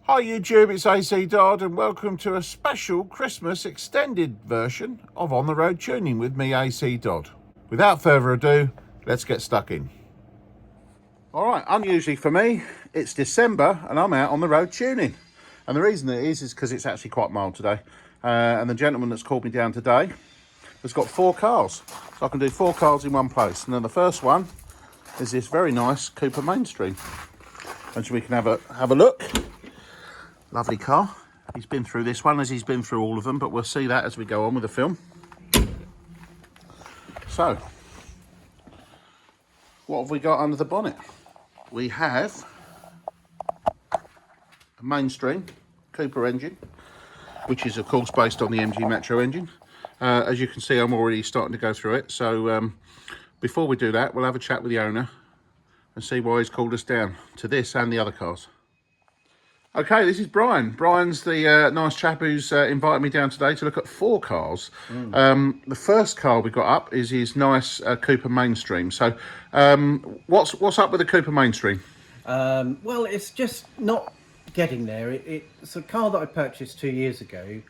Hi YouTube, it's AC Dodd and welcome to a special Christmas extended version of On The Road Tuning with me, AC Dodd. Without further ado, let's get stuck in. Alright, unusually for me, it's December and I'm out on the road tuning. And the reason it is because it's actually quite mild today. And the gentleman that's called me down today has got 4 cars. So I can do 4 cars in one place. And then the first one is this very nice Cooper Mainstream. And so we can have a look. Lovely car. He's been through this one as he's been through all of them, but we'll see that as we go on with the film. So, what have we got under the bonnet? We have a Mainstream Cooper engine, which is of course based on the MG Metro engine. As you can see, I'm already starting to go through it. So before we do that, we'll have a chat with the owner and see why he's called us down to this and the other cars. Okay, this is Brian. Brian's the nice chap who's invited me down today to look at 4 cars. The first car we got up is his nice Cooper Mainstream. So, what's up with the Cooper Mainstream? Well, it's just not getting there. It's a car that I purchased 2 years ago,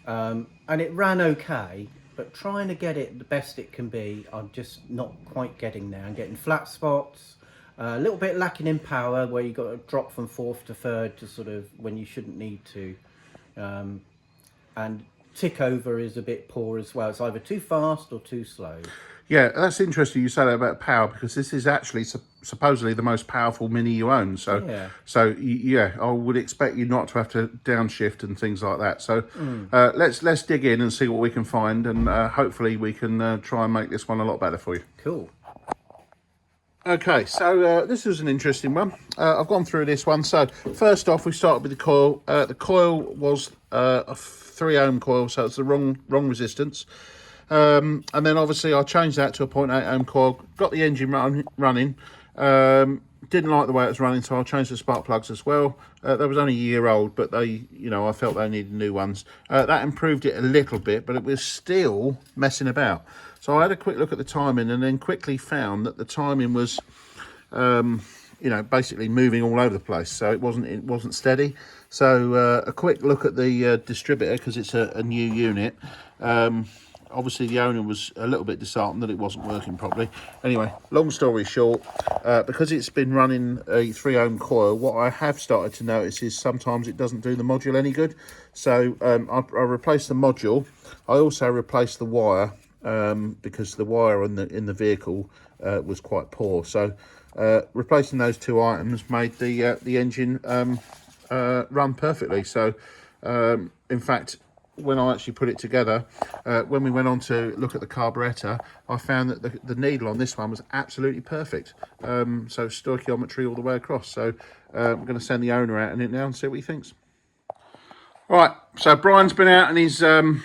and it ran okay. But trying to get it the best it can be, I'm just not quite getting there. I'm getting flat spots. A little bit lacking in power, where you got to drop from 4th to 3rd to sort of when you shouldn't need to, and tick over is a bit poor as well. It's either too fast or too slow. Yeah, that's interesting you say that about power, because this is actually supposedly the most powerful Mini you own. So, yeah, I would expect you not to have to downshift and things like that. So, let's dig in and see what we can find, and hopefully we can try and make this one a lot better for you. Cool. Okay, so this is an interesting one. I've gone through this one. So first off, we started with the coil. The coil was a 3 ohm coil, so it's the wrong resistance. And then obviously I changed that to a 0.8 ohm coil. Got the engine running. Didn't like the way it was running, so I changed the spark plugs as well. They was only a year old, but they, I felt they needed new ones. That improved it a little bit, but it was still messing about. So I had a quick look at the timing and then quickly found that the timing was, basically moving all over the place. So it wasn't steady. So a quick look at the distributor, because it's a new unit. Obviously the owner was a little bit disheartened that it wasn't working properly. Anyway, long story short, because it's been running a 3 ohm coil, what I have started to notice is sometimes it doesn't do the module any good. So I replaced the module. I also replaced the wire, because the wire in the vehicle was quite poor. So replacing those 2 items made the engine run perfectly. So in fact, when I actually put it together, when we went on to look at the carburetor, I found that the needle on this one was absolutely perfect. So stoichiometry all the way across. So I'm going to send the owner out in it now and see what he thinks. All right, so Brian's been out in his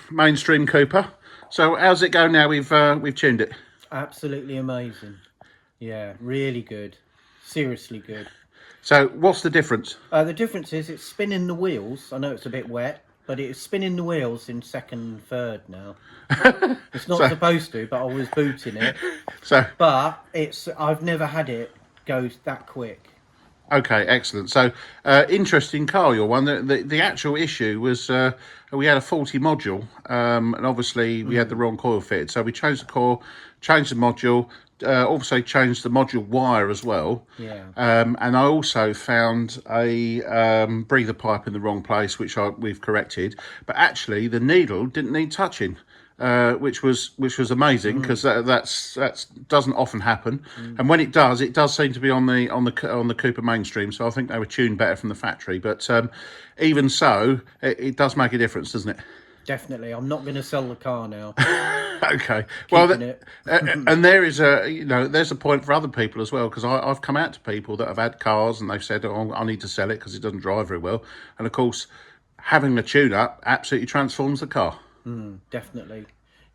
Mainstream Cooper. So how's it go now? We've tuned it. Absolutely amazing. Yeah, really good. Seriously good. So what's the difference? The difference is it's spinning the wheels. I know it's a bit wet, but it's spinning the wheels in 2nd, 3rd now. It's not supposed to, but I was booting it. But I've never had it go that quick. Okay, excellent. So, interesting car, your one. The actual issue was we had a faulty module, and obviously we had the wrong coil fitted. So we changed the coil, changed the module, also changed the module wire as well. Yeah. And I also found a breather pipe in the wrong place, which we've corrected. But actually, the needle didn't need touching. Which was amazing, because that doesn't often happen, and when it does seem to be on the Cooper Mainstream. So I think they were tuned better from the factory. But even so, it does make a difference, doesn't it? Definitely. I'm not going to sell the car now. Okay. Well, and there is there's a point for other people as well, because I've come out to people that have had cars and they've said, "Oh, I need to sell it because it doesn't drive very well," and of course, having the tune up absolutely transforms the car. Definitely.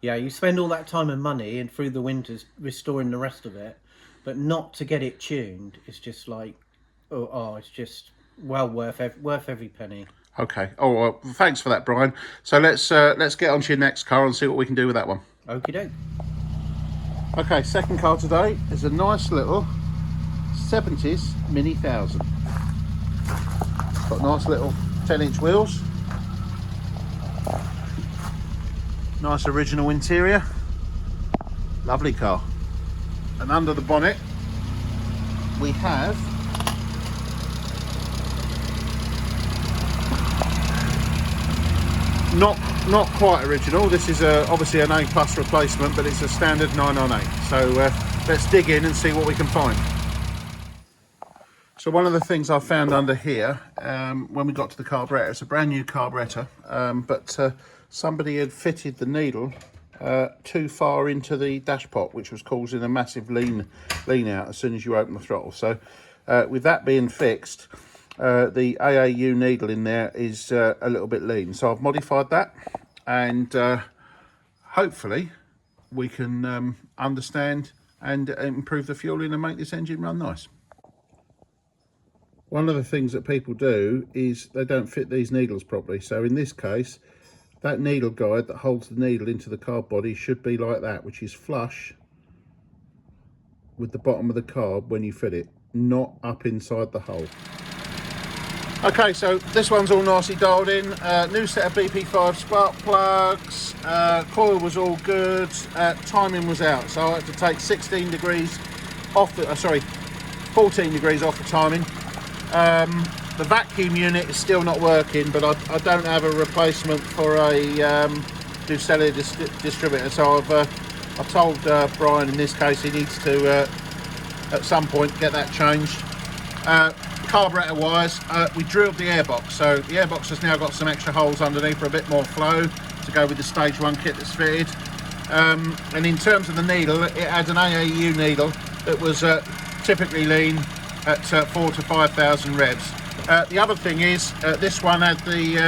Yeah, you spend all that time and money and through the winters restoring the rest of it, but not to get it tuned is just like, it's just well worth every penny. Okay. Oh, well, thanks for that, Brian. So let's get on to your next car and see what we can do with that one. Okie doke. Okay, second car today is a nice little 70s Mini 1000. Got nice little 10-inch wheels. Nice original interior. Lovely car. And under the bonnet we have not quite original. This is obviously an A+ replacement, but it's a standard 998. So let's dig in and see what we can find. So one of the things I found under here, when we got to the carburettor, it's a brand new carburettor, but somebody had fitted the needle too far into the dash pot, which was causing a massive lean out as soon as you open the throttle. So with that being fixed, the AAU needle in there is a little bit lean. So I've modified that, and hopefully we can understand and improve the fueling and make this engine run nice. One of the things that people do is they don't fit these needles properly. So in this case, that needle guide that holds the needle into the carb body should be like that, which is flush with the bottom of the carb when you fit it, not up inside the hole. Okay, so this one's all nicely dialed in. New set of BP5 spark plugs. Coil was all good. Timing was out, so I had to take 16 degrees off the, 14 degrees off the timing. The vacuum unit is still not working, but I don't have a replacement for a Duceli distributor, so I've told Brian in this case he needs to at some point get that changed. Carburettor wise, we drilled the airbox, so the airbox has now got some extra holes underneath for a bit more flow to go with the stage 1 kit that's fitted. And in terms of the needle, it had an AAU needle that was typically lean at 4,000 to 5,000 revs. The other thing is, this one had the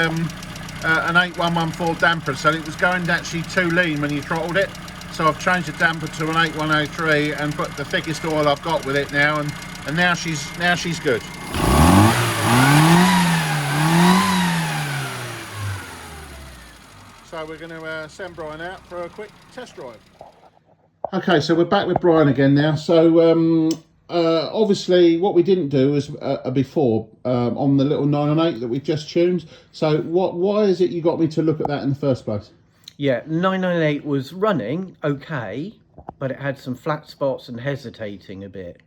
an 8114 damper, so it was going actually too lean when you throttled it. So I've changed the damper to an 8103 and put the thickest oil I've got with it now, and now she's good. So we're going to send Brian out for a quick test drive. Okay, so we're back with Brian again now. So obviously what we didn't do was before on the little 998 that we've just tuned. So why is it you got me to look at that in the first place? Yeah, 998 was running okay, but it had some flat spots and hesitating a bit,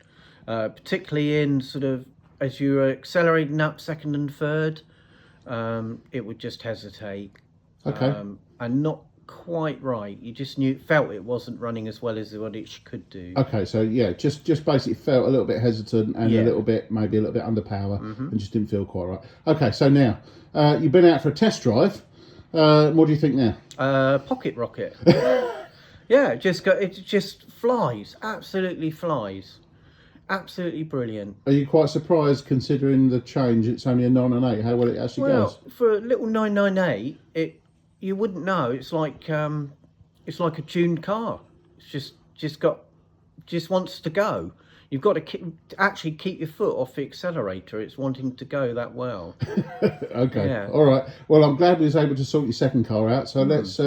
particularly in sort of as you were accelerating up second and third, it would just hesitate. Okay. And not quite right. You just felt it wasn't running as well as what it could do. Okay, so yeah, just basically felt a little bit hesitant and a little bit, maybe a little bit under power, and just didn't feel quite right. Okay, so now you've been out for a test drive. What do you think now? Pocket rocket. Yeah, it just flies, absolutely flies, absolutely brilliant. Are you quite surprised considering the change? It's only a 998. How well it actually goes? Well, for a little 998, you wouldn't know. It's like a tuned car. It's just wants to go. You've got to actually keep your foot off the accelerator. It's wanting to go that well. Okay. Yeah. All right. Well, I'm glad we was able to sort your second car out. So let's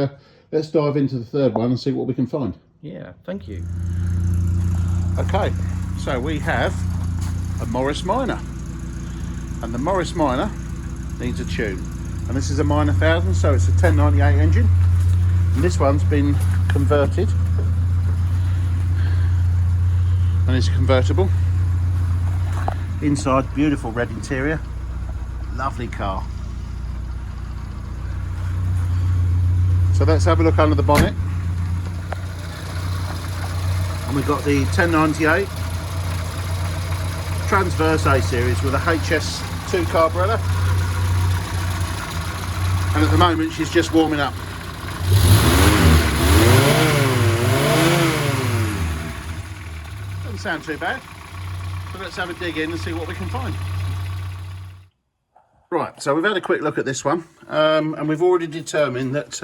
dive into the third one and see what we can find. Yeah. Thank you. Okay. So we have a Morris Minor, and the Morris Minor needs a tune. And this is a Minor 1000, so it's a 1098 engine. And this one's been converted. And it's convertible. Inside, beautiful red interior. Lovely car. So let's have a look under the bonnet. And we've got the 1098 Transverse A series with a HS2 carburettor. And at the moment she's just warming up. Doesn't sound too bad. So let's have a dig in and see what we can find. Right, so we've had a quick look at this one, and we've already determined that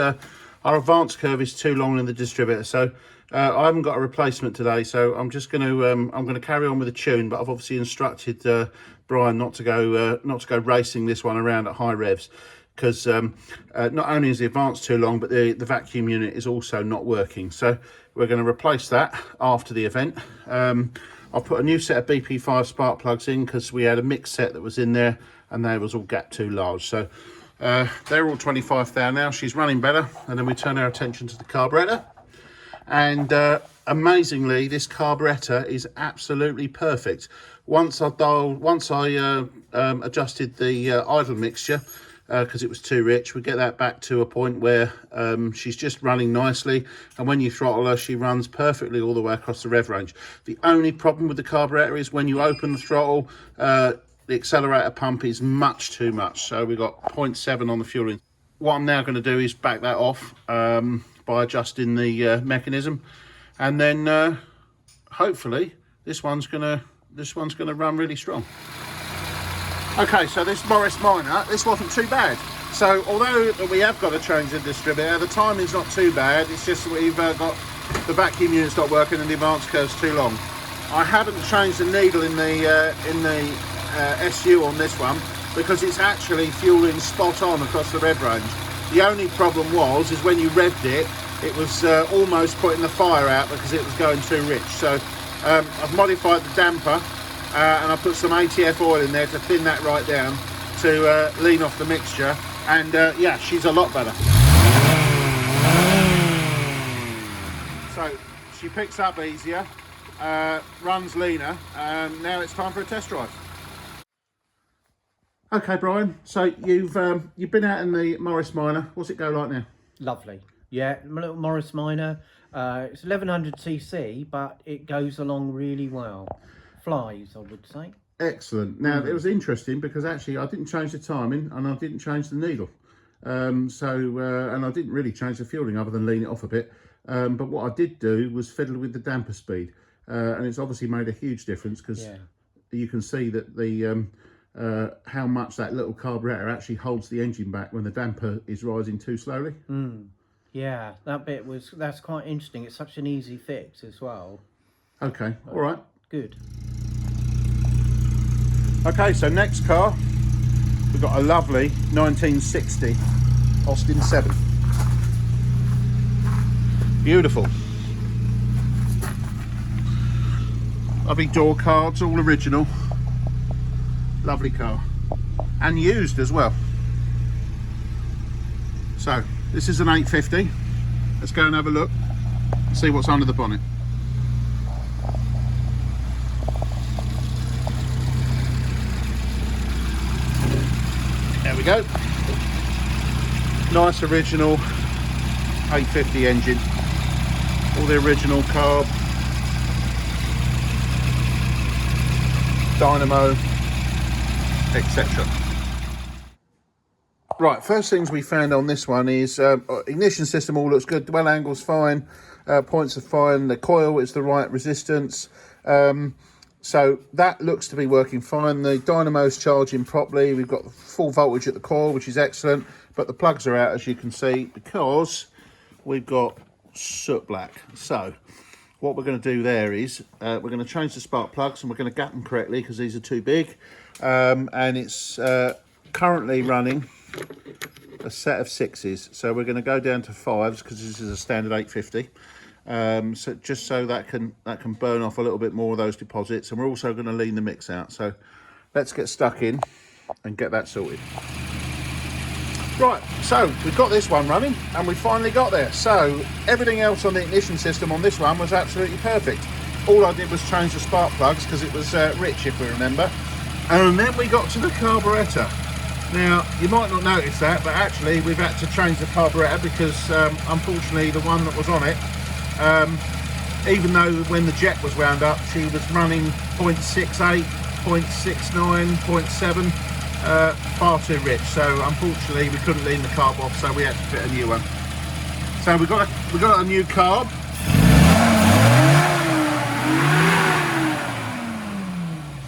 our advance curve is too long in the distributor. So I haven't got a replacement today, so I'm just going to I'm going to carry on with the tune. But I've obviously instructed Brian not to go racing this one around at high revs, because not only is the advance too long, but the vacuum unit is also not working. So we're going to replace that after the event. I've put a new set of BP5 spark plugs in because we had a mixed set that was in there and they was all gap too large. So they're all 25 thou now. She's running better, and then we turn our attention to the carburetor. And amazingly, this carburetor is absolutely perfect. Once I adjusted the idle mixture, because it was too rich, we get that back to a point where she's just running nicely, and when you throttle her, she runs perfectly all the way across the rev range. The only problem with the carburetor is when you open the throttle, the accelerator pump is much too much. So we've got 0.7 on the fuel. What I'm now going to do is back that off by adjusting the mechanism, and then hopefully this one's gonna run really strong. Okay, so this Morris Minor, this wasn't too bad. So although we have got to change the distributor, the timing's not too bad. It's just that we've got the vacuum unit's not working and the advance curve's too long. I haven't changed the needle in the SU on this one because it's actually fueling spot on across the rev range. The only problem is when you revved it, it was almost putting the fire out because it was going too rich. So I've modified the damper and I put some ATF oil in there to thin that right down to lean off the mixture, and yeah, she's a lot better. So she picks up easier, runs leaner, and now it's time for a test drive. Okay, Brian, so you've been out in the Morris Minor. What's it go like now? Lovely. Yeah, my little Morris Minor. It's 1100cc, but it goes along really well. Flies, I would say. Excellent. Now, it was interesting because actually I didn't change the timing and I didn't change the needle. And I didn't really change the fueling other than lean it off a bit. But what I did do was fiddle with the damper speed. And it's obviously made a huge difference because you can see that the how much that little carburetor actually holds the engine back when the damper is rising too slowly. Yeah, that's quite interesting. It's such an easy fix as well. Okay, all right. Good. Okay, so next car, we've got a lovely 1960 Austin 7. Beautiful. Lovely door cards, all original. Lovely car. And used as well. So, this is an 850. Let's go and have a look, see what's under the bonnet. There we go. Nice original 850 engine. All the original carb, dynamo, etc. Right, first things we found on this one is ignition system all looks good, dwell angle's fine, points are fine, the coil is the right resistance. So that looks to be working fine. The dynamo's charging properly. We've got full voltage at the coil, which is excellent, but the plugs are out, as you can see, because we've got soot black. So what we're going to do there is we're going to change the spark plugs, and we're going to gap them correctly because these are too big. And it's currently running a set of 6s, so we're going to go down to 5s because this is a standard 850. So just so that can burn off a little bit more of those deposits, and we're also going to lean the mix out. So let's get stuck in and get that sorted. Right, so we've got this one running and we finally got there. So everything else on the ignition system on this one was absolutely perfect. All I did was change the spark plugs because it was rich, if we remember, and then we got to the carburetor. Now, you might not notice that, but actually we've had to change the carburetor because unfortunately the one that was on it, even though when the jet was wound up, she was running 0.68, 0.69, 0.7, far too rich. So unfortunately we couldn't lean the carb off, so we had to fit a new one. So we got a new carb.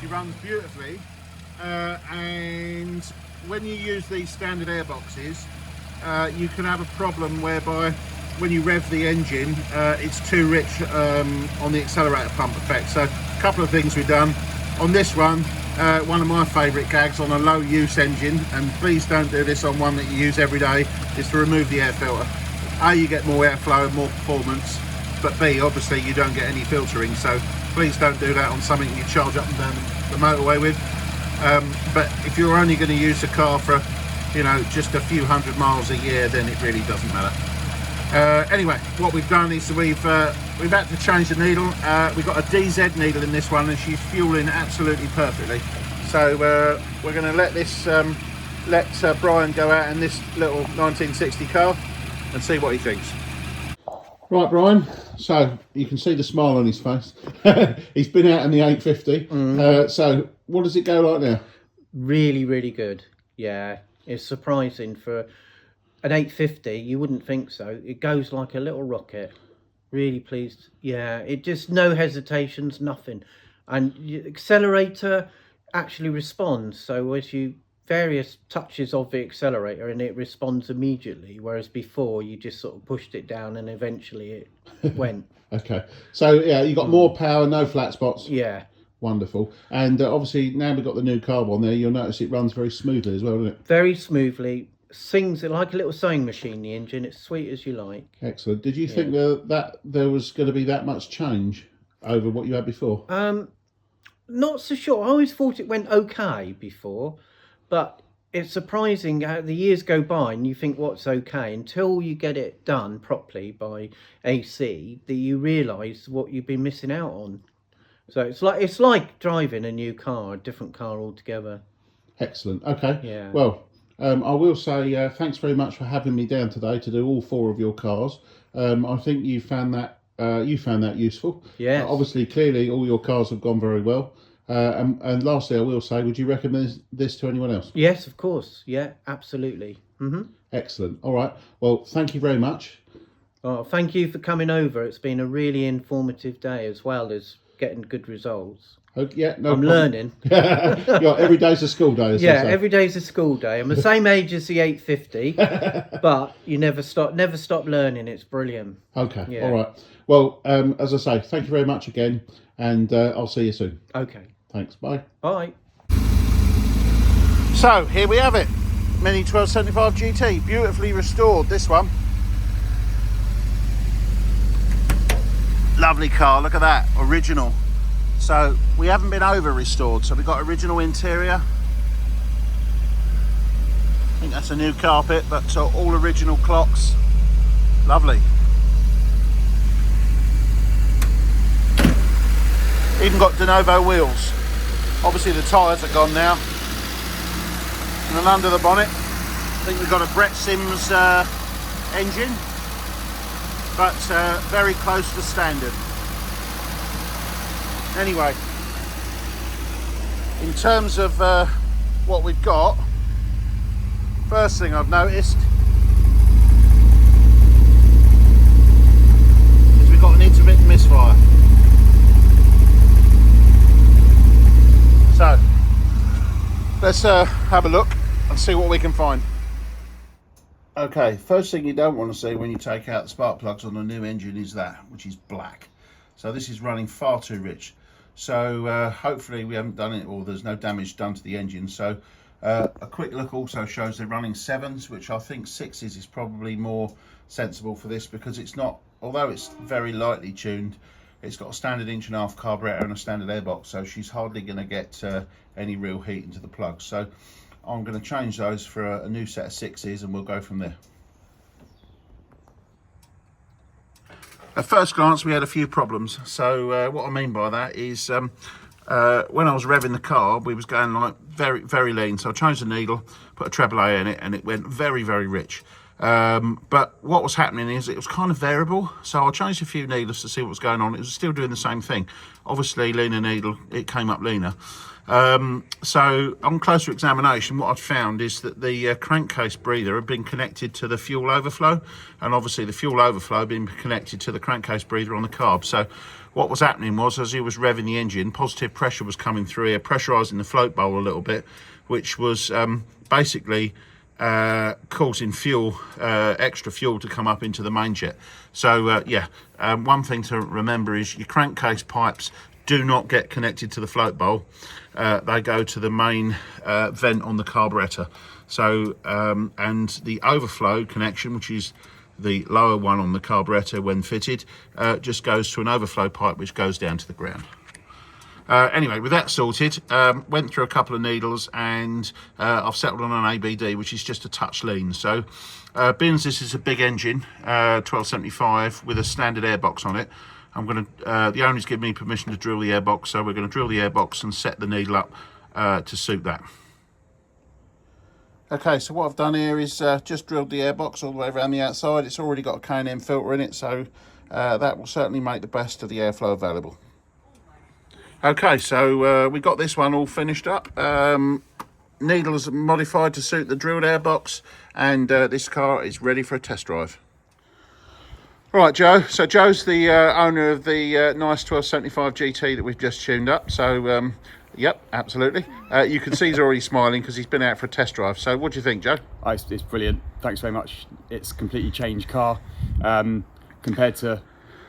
She runs beautifully, and when you use these standard airboxes, you can have a problem whereby when you rev the engine, it's too rich on the accelerator pump effect. So a couple of things we've done on this one. One of my favourite gags on a low use engine, and please don't do this on one that you use every day, is to remove the air filter. A, you get more airflow and more performance, but B, obviously you don't get any filtering, so please don't do that on something you charge up and down the motorway with. But if you're only going to use the car for, you know, just a few hundred miles a year, then it really doesn't matter. Anyway, what we've done is we've had to change the needle. We've got a DZ needle in this one, and she's fueling absolutely perfectly. So we're going to let this Brian go out in this little 1960 car and see what he thinks. Right, Brian, so you can see the smile on his face. He's been out in the 850. So what does it go like now? Really, really good. Yeah, it's surprising for an 850. You wouldn't think so. It goes like a little rocket. Really pleased. Yeah, it just no hesitations, nothing. And the accelerator actually responds. So as you various touches of the accelerator and it responds immediately, whereas before you just sort of pushed it down and eventually it went. Okay, so yeah, you got more power, no flat spots. Yeah. Wonderful. And obviously now we've got the new carb on there, you'll notice it runs very smoothly as well, doesn't it? Very smoothly. Sings it like a little sewing machine, the engine. It's sweet as you like. Excellent. Did you think that there was going to be that much change over what you had before? Not so sure. I always thought it went okay before, but it's surprising how the years go by and you think what's okay until you get it done properly by AC, that you realise what you've been missing out on. So it's like driving a new car, a different car altogether. Excellent. Okay. Yeah. Well, I will say thanks very much for having me down today to do all 4 of your cars. I think you found that useful. Yes. Obviously, clearly, all your cars have gone very well. And lastly, I will say, would you recommend this to anyone else? Yes, of course. Yeah, absolutely. Excellent. All right. Well, thank you very much. Oh, thank you for coming over. It's been a really informative day as well as getting good results. Yeah, no I'm problem. learning. Yeah, every day's a school day. As Yeah, they say. every day's a school day. I'm the same age as the 850, but you never stop learning. It's brilliant. Okay. Yeah. All right. Well, as I say, thank you very much again, and I'll see you soon. Okay. Thanks. Bye. Bye. So here we have it, Mini 1275 GT, beautifully restored. This one, lovely car. Look at that, original. So we haven't been over restored. So we've got original interior. I think that's a new carpet, but all original clocks. Lovely. Even got de novo wheels. Obviously the tyres are gone now. And then under the bonnet, I think we've got a Brett Sims engine, but very close to standard. Anyway, in terms of what we've got, first thing I've noticed is we've got an intermittent misfire. So let's have a look and see what we can find. Okay, first thing you don't want to see when you take out the spark plugs on a new engine is that, which is black. So this is running far too rich. So hopefully we haven't done it, or there's no damage done to the engine. So a quick look also shows they're running 7s, which I think 6s is probably more sensible for this, because it's not, although it's very lightly tuned, it's got a standard 1.5-inch carburetor and a standard airbox, so she's hardly going to get any real heat into the plugs. So I'm going to change those for a new set of 6s and we'll go from there. At first glance we had a few problems. So what I mean by that is when I was revving the car, we was going like very lean. So I changed the needle, put a treble A in it, and it went very rich. But what was happening is it was kind of variable. So I changed a few needles to see what was going on. It was still doing the same thing. Obviously leaner needle, it came up leaner. So on closer examination, what I'd found is that the crankcase breather had been connected to the fuel overflow, and obviously the fuel overflow had been connected to the crankcase breather on the carb. So what was happening was, as he was revving the engine, positive pressure was coming through here, pressurising the float bowl a little bit, which was basically causing fuel, extra fuel to come up into the main jet. So one thing to remember is your crankcase pipes do not get connected to the float bowl. They go to the main vent on the carburetor. So and the overflow connection, which is the lower one on the carburetor when fitted, just goes to an overflow pipe which goes down to the ground. Anyway, with that sorted, went through a couple of needles, and I've settled on an ABD, which is just a touch lean. So, being as this is a big engine, 1275 with a standard airbox on it, I'm going to. The owner's given me permission to drill the airbox, so we're going to drill the airbox and set the needle up to suit that. Okay, so what I've done here is just drilled the airbox all the way around the outside. It's already got a K&N filter in it, so that will certainly make the best of the airflow available. Okay, so we got this one all finished up. Needles modified to suit the drilled airbox, and this car is ready for a test drive. Right, Joe. So Joe's the owner of the nice 1275 GT that we've just tuned up. So, yep, absolutely. You can see he's already smiling because he's been out for a test drive. So what do you think, Joe? It's brilliant. Thanks very much. It's a completely changed car compared to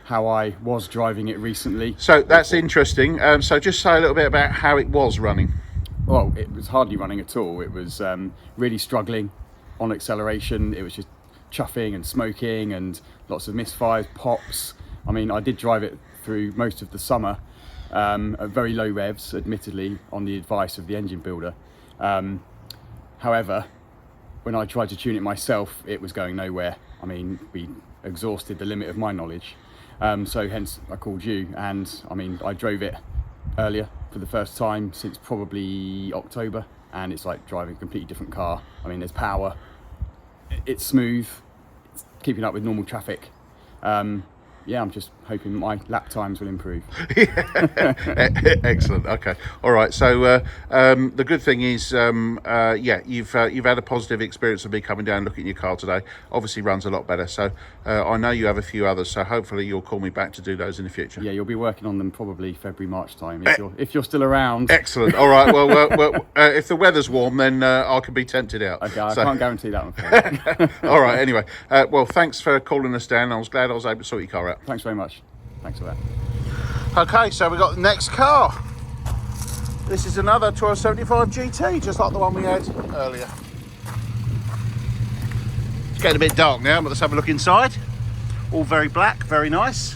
how I was driving it recently. So that's interesting. So just say a little bit about how it was running. Well, it was hardly running at all. It was really struggling on acceleration. It was just chuffing and smoking and lots of misfires, pops. I mean, I did drive it through most of the summer at very low revs, admittedly, on the advice of the engine builder. However, when I tried to tune it myself, it was going nowhere. I mean, we exhausted the limit of my knowledge. So hence I called you, and I mean, I drove it earlier for the first time since probably October, and it's like driving a completely different car. I mean, there's power, it's smooth, it's keeping up with normal traffic. Yeah, I'm just hoping my lap times will improve. Excellent. Okay. All right. So the good thing is, yeah, you've had a positive experience of me coming down and looking at your car today. Obviously, runs a lot better. So I know you have a few others. So hopefully, you'll call me back to do those in the future. Yeah, you'll be working on them probably February, March time if you're still around. Excellent. All right. Well, if the weather's warm, then I can be tempted out. Okay, I can't guarantee that one. All right. Anyway, well, thanks for calling us down. I was glad I was able to sort your car out. Thanks very much. Thanks for that. Okay, so we got the next car. This is another 1275 GT, just like the one we had earlier. It's getting a bit dark now, but let's have a look inside. All very black, very nice.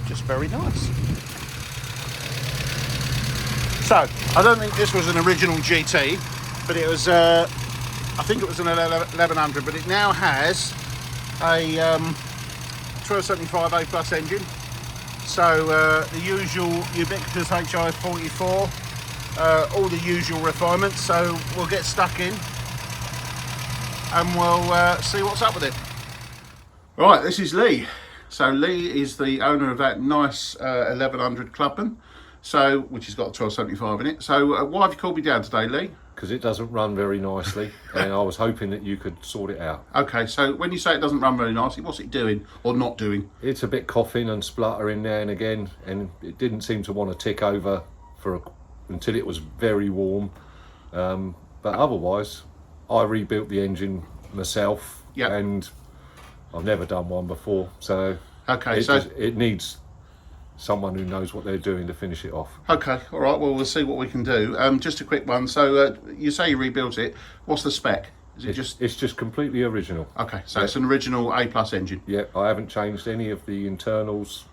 Just very nice. So, I don't think this was an original GT, but it was, I think it was an 1100, but it now has a 1275 A plus engine, so the usual ubiquitous HI 44, all the usual refinements. So we'll get stuck in and we'll see what's up with it. Right, this is Lee. So Lee is the owner of that nice 1100 Clubman, so which has got a 1275 in it. So why have you called me down today, Lee? Because it doesn't run very nicely, and I was hoping that you could sort it out. Okay, so when you say it doesn't run very nicely, what's it doing or not doing? It's a bit coughing and spluttering now and again, and it didn't seem to want to tick over until it was very warm. But otherwise, I rebuilt the engine myself, Yep. and I've never done one before, so Okay, it needs someone who knows what they're doing to finish it off. Okay, all right, well, we'll see what we can do. Just a quick one. So you say you rebuilt it. What's the spec? Is it just... It's just completely original. Okay, so it's an original A plus engine. Yeah, I haven't changed any of the internals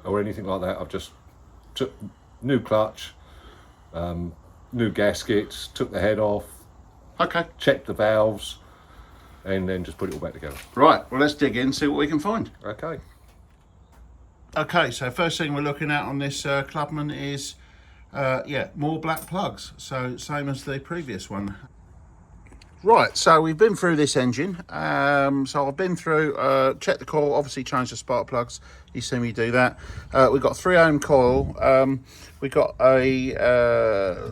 or anything like that. I've just took new clutch, new gaskets, took the head off, Okay, checked the valves, and then just put it all back together. right, well, let's dig in, see what we can find. Okay. Okay, so first thing we're looking at on this Clubman is, yeah, more black plugs. So same as the previous one. Right, so we've been through this engine. So I've been through, checked the coil, obviously changed the spark plugs. You see me do that. We've got 3 ohm coil. We've got a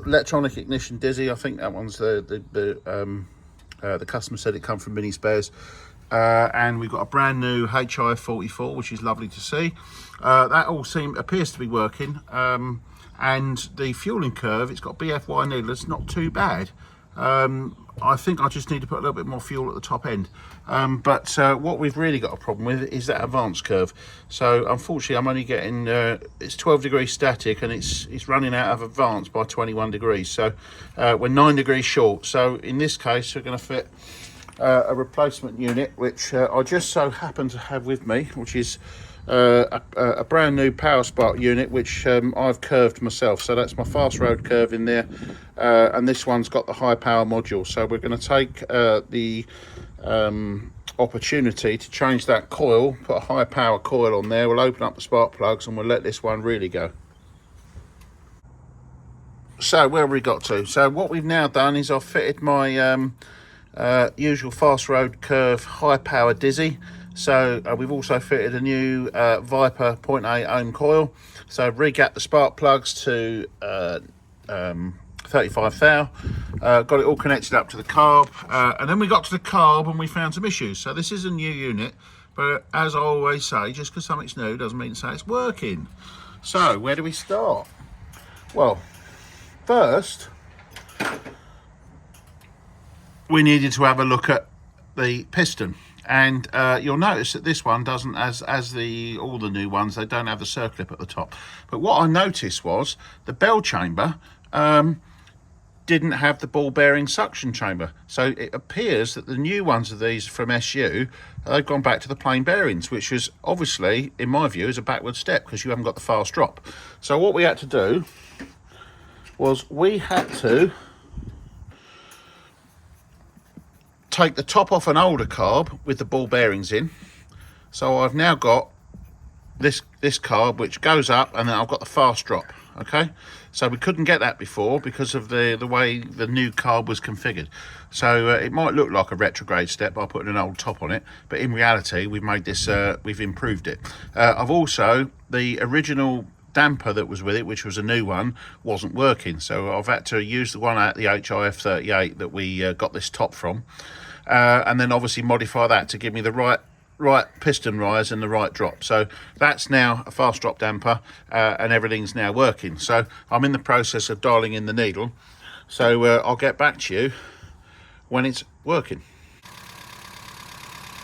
electronic ignition Dizzy. I think that one's the customer said it come from Mini Spares. And we've got a brand new HI 44, which is lovely to see. That all appears to be working. And the fueling curve, it's got BFY needlers, not too bad. I think I just need to put a little bit more fuel at the top end. But what we've really got a problem with is that advance curve. So unfortunately, I'm only getting, it's 12 degrees static and it's running out of advance by 21 degrees. So we're 9 degrees short. So in this case, we're going to fit a replacement unit, which I just so happen to have with me, which is a brand new Power Spark unit, which I've curved myself. So that's my Fast Road curve in there, and this one's got the high power module. So we're going to take the opportunity to change that coil, put a high power coil on there. We'll open up the spark plugs and we'll let this one really go. So where have we got to? So what we've now done is I've fitted my usual Fast Road curve high power Dizzy. So we've also fitted a new Viper 0.8 ohm coil. So I've regapped the spark plugs to 35 thou, got it all connected up to the carb, and then we got to the carb and we found some issues. So this is a new unit, but as I always say, just because something's new doesn't mean to say it's working. So where do we start? Well, first we needed to have a look at the piston, and you'll notice that this one doesn't, as all the new ones, they don't have the circlip at the top. But what I noticed was the bell chamber didn't have the ball bearing suction chamber. So it appears that the new ones of these from SU, they've gone back to the plain bearings, which was obviously, in my view, is a backward step because you haven't got the fast drop. So what we had to do was we had to take the top off an older carb with the ball bearings in. So I've now got this carb which goes up, and then I've got the fast drop. Okay, so we couldn't get that before because of the way the new carb was configured. So it might look like a retrograde step by putting an old top on it, but in reality we've made this, we've improved it. I've also, the original damper that was with it, which was a new one, wasn't working, so I've had to use the one at the HIF 38 that we got this top from, and then obviously modify that to give me the right piston rise and the right drop. So that's now a fast drop damper, and everything's now working. So I'm in the process of dialing in the needle, so I'll get back to you when it's working.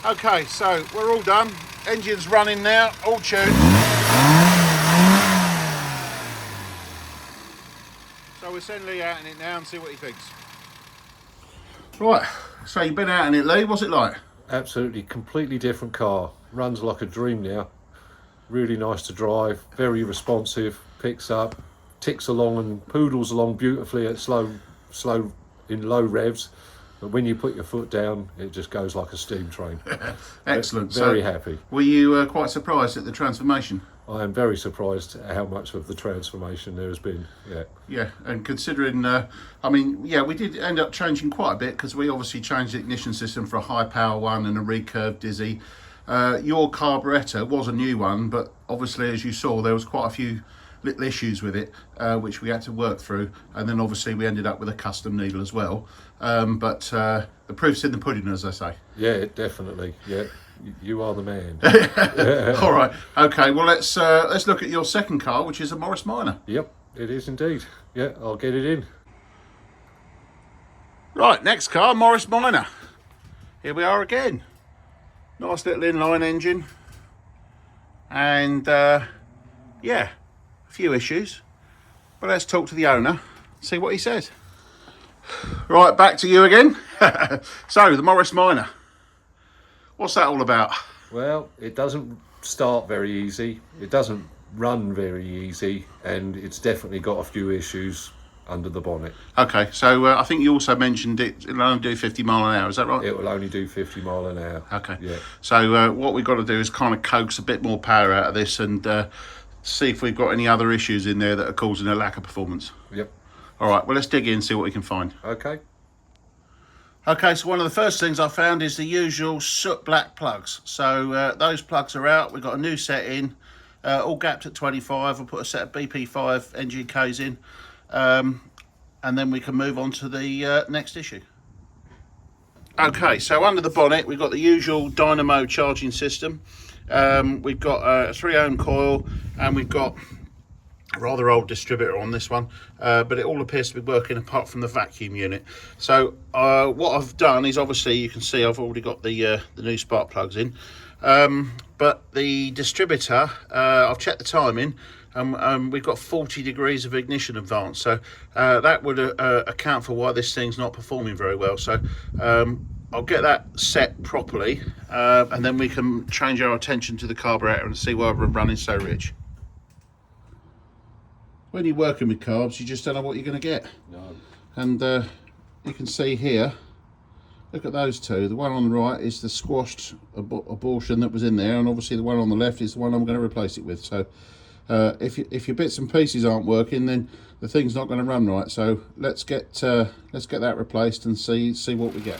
Okay, so we're all done, engine's running now, all tuned. So we'll send Lee out in it now and see what he thinks. Right, so you've been out in it, Lee, what's it like? Absolutely, completely different car. Runs like a dream now. Really nice to drive, very responsive, picks up, ticks along and poodles along beautifully at slow in low revs. But when you put your foot down, it just goes like a steam train. Excellent. Very happy. Were you quite surprised at the transformation? I am very surprised at how much of the transformation there has been. Yeah. Yeah, and considering, I mean, yeah, we did end up changing quite a bit because we obviously changed the ignition system for a high power one and a recurved Dizzy. Your carburettor was a new one, but obviously, as you saw, there was quite a few little issues with it, which we had to work through, and then obviously we ended up with a custom needle as well. But the proof's in the pudding, as I say. Yeah, definitely. Yeah, you are the man. All right. Okay. Well, let's look at your second car, which is a Morris Minor. Yep, it is indeed. Yeah, I'll get it in. Right. Next car, Morris Minor. Here we are again. Nice little inline engine, and yeah, a few issues. But let's talk to the owner, see what he says. Right, back to you again. So, the Morris Minor. What's that all about? Well, it doesn't start very easy. It doesn't run very easy, and it's definitely got a few issues under the bonnet. Okay, so I think you also mentioned it'll only do 50 mile an hour, is that right? It will only do 50 mile an hour. Okay. Yeah. So what we've got to do is kind of coax a bit more power out of this and see if we've got any other issues in there that are causing a lack of performance. Yep. All right, well, let's dig in and see what we can find. Okay. Okay, so one of the first things I found is the usual soot black plugs. So those plugs are out. We've got a new set in, all gapped at 25. I'll put a set of BP5 NGKs in, and then we can move on to the next issue. Okay, so under the bonnet, we've got the usual dynamo charging system. We've got a 3 ohm coil, and we've got a rather old distributor on this one, but it all appears to be working apart from the vacuum unit. So what I've done is, obviously you can see I've already got the new spark plugs in, but the distributor, I've checked the timing, we've got 40 degrees of ignition advance, so that would account for why this thing's not performing very well. So I'll get that set properly, and then we can change our attention to the carburetor and see why we're running so rich. When you're working with carbs, you just don't know what you're going to get. No. And you can see here, look at those two. The one on the right is the squashed abortion that was in there, and obviously the one on the left is the one I'm going to replace it with. So if your bits and pieces aren't working, then the thing's not going to run right. So let's get that replaced and see what we get.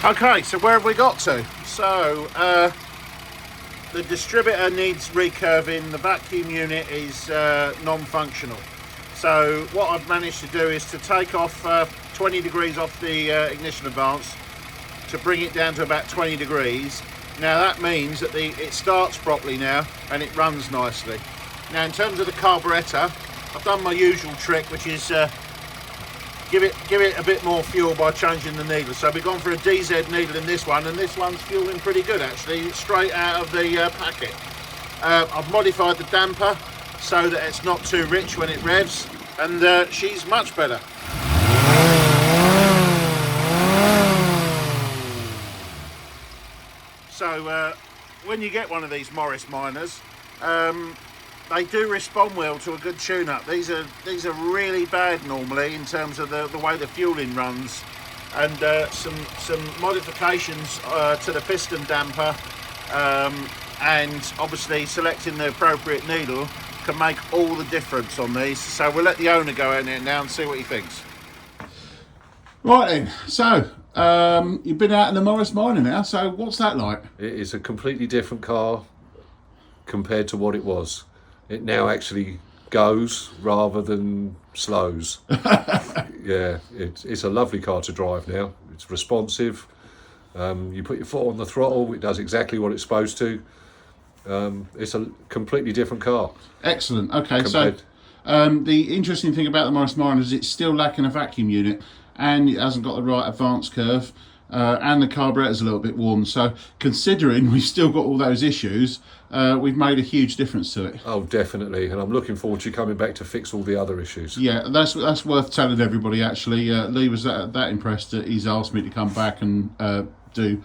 Okay, so where have we got to? So the distributor needs recurving. The vacuum unit is non-functional. So what I've managed to do is to take off 20 degrees off the ignition advance to bring it down to about 20 degrees. Now that means that it starts properly now and it runs nicely. Now in terms of the carburetor, I've done my usual trick, which is give it a bit more fuel by changing the needle. So we've gone for a DZ needle in this one, and this one's fueling pretty good actually, straight out of the packet. I've modified the damper so that it's not too rich when it revs, and she's much better. So when you get one of these Morris Minors, they do respond well to a good tune-up. These are really bad normally in terms of the way the fueling runs, and some modifications to the piston damper, and obviously selecting the appropriate needle can make all the difference on these. So we'll let the owner go in there now and see what he thinks. Right then, so you've been out in the Morris Minor now, so what's that like? It is a completely different car compared to what it was. It now actually goes rather than slows. Yeah, it's a lovely car to drive now. It's responsive. You put your foot on the throttle, it does exactly what it's supposed to. It's a completely different car. Excellent. Okay, so the interesting thing about the Morris Minor is it's still lacking a vacuum unit, and it hasn't got the right advance curve, and the carburetor's a little bit warm. So considering we've still got all those issues, we've made a huge difference to it. Oh, definitely, and I'm looking forward to you coming back to fix all the other issues. Yeah, that's worth telling everybody actually. Lee was that impressed that he's asked me to come back and do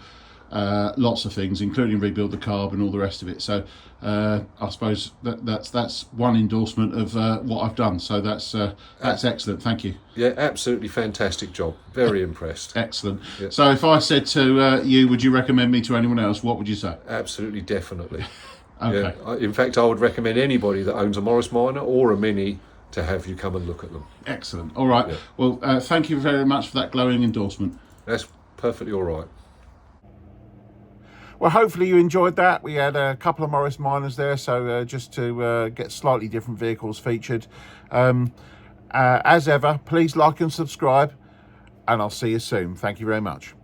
lots of things, including rebuild the carb and all the rest of it. So I suppose that's one endorsement of what I've done. So that's excellent. Thank you. Yeah, absolutely fantastic job. Very impressed. Excellent. Yeah. So if I said to you, would you recommend me to anyone else? What would you say? Absolutely, definitely. Okay. Yeah. In fact, I would recommend anybody that owns a Morris Minor or a Mini to have you come and look at them. Excellent. All right. Yeah. Well, thank you very much for that glowing endorsement. That's perfectly all right. Well, hopefully you enjoyed that. We had a couple of Morris Minors there, so just to get slightly different vehicles featured. As ever, please like and subscribe, and I'll see you soon. Thank you very much.